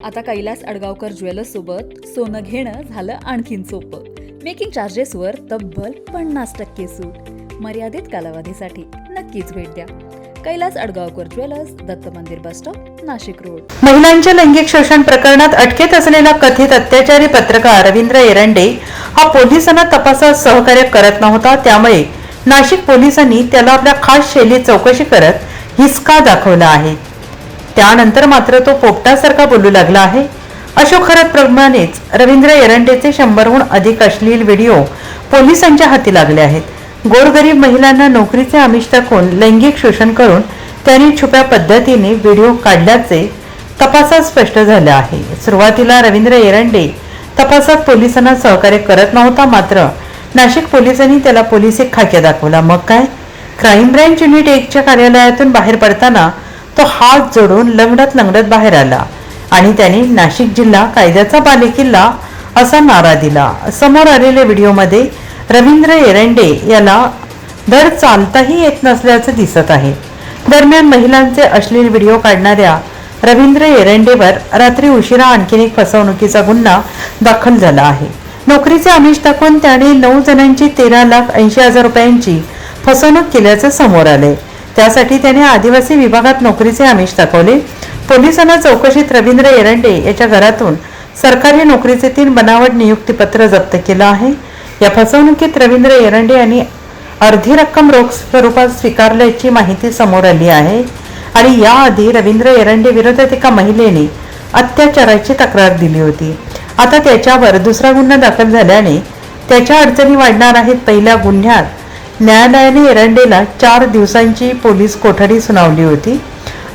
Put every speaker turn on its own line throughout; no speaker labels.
आता कैलास अडगावकर ज्वेलर्स सोबत सोनं घेणं झालं आणखीन सोपं. मेकिंग चार्जेसवर तब्बल 50% सूट. मर्यादित कालावधीसाठी नक्कीच भेट द्या. कैलास अडगावकर ज्वेलर्स, दत्त मंदिर बस स्टॉप, नाशिक रोड.
महिलांच्या लैंगिक शोषण प्रकरणात अटकेत असलेला कथित अत्याचारी पत्रकार रवींद्र एरंडे हा पोलिसांना तपासात सहकार्य करत नव्हता. त्यामुळे नाशिक पोलिसांनी त्याला आपल्या खास शैलीत चौकशी करत हिसका दाखवला आहे. त्यानंतर मात्र तो पोपटासारखा बोलू लागला आहे. अशोक खरात प्रमाणेच रवींद्र एरंडेचे 100हून अधिक अश्लील व्हिडिओ पोलिसांच्या हाती लागले आहेत. गोरगरीब महिलांना नोकरीचे आमिष दाखवून लैंगिक शोषण करून त्यांनी छुप्या पद्धतीने व्हिडिओ काढल्याचे तपासात स्पष्ट झाले आहे. सुरुवातीला रवींद्र एरंडे तपासात पोलिसांना सहकार्य करत नव्हता. मात्र नाशिक पोलिसांनी त्याला पोलिसी खाक्या दाखवला. मग काय, क्राईम ब्रँच युनिट 1च्या कार्यालयातून बाहेर पडताना तो हात जोडून लंगडत बाहेर आला आणि त्याने नाशिक जिल्हा कायद्याचा बालेकिल्ला असा नारा दिला. समोर आलेल्या व्हिडिओमध्ये रवींद्र एरंडे याला धड चालताही येत नसल्याचं दिसत आहे. दरम्यान महिलांचे अश्लील व्हिडिओ काढणाऱ्या रवींद्र एरंडेवर रात्री उशिरा आणखीन एक फसवणुकीचा गुन्हा दाखल झाला आहे. नोकरीचे आमिष दाखवून त्याने 9 जणांची 13,80,000 रुपयांची फसवणूक केल्याचं समोर आले. त्यासाठी त्याने आदिवासी विभागात नोकरीचे आमिष दाखवले. पोलिसांना चौकशीत रवींद्र एरंडे याच्या घरातून सरकारी नोकरीचे 3 बनावट नियुक्तीपत्र जप्त केलं आहे. या फसवणुकीत रवींद्र एरंडे यांनी अर्धी रक्कम रोख स्वरूपात स्वीकारल्याची माहिती समोर आली आहे. आणि याआधी रवींद्र एरंडे विरोधात एका महिलेने अत्याचाराची तक्रार दिली होती. आता त्याच्यावर दुसरा गुन्हा दाखल झाल्याने त्याच्या अडचणी वाढणार आहेत. पहिल्या गुन्ह्यात न्यायालयाने एरंडेला 4 दिवसांची पोलीस कोठडी सुनावली होती.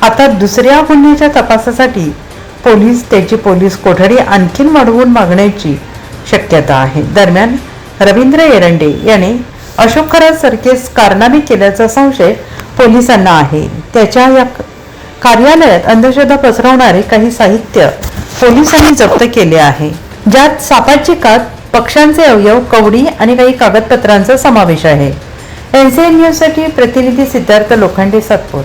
आता दुसऱ्या गुन्ह्याच्या तपासासाठी पोलीस त्याची पोलीस कोठडी आणखीन वाढवून मागण्याची शक्यता आहे. दरम्यान रवींद्र एरंडे याने अशोक खरात सारखेच कारनामे केल्याचा संशय पोलिसांना आहे. त्याच्या या कार्यालयात अंधश्रद्धा पसरवणारे काही साहित्य पोलिसांनी जप्त केले आहे, ज्यात सापाची कात, पक्ष्यांचे अवयव, कवडी आणि काही कागदपत्रांचा समावेश आहे. NCN न्यूजसाठी प्रतिनिधी सिद्धार्थ लोखंडे, सातपूर.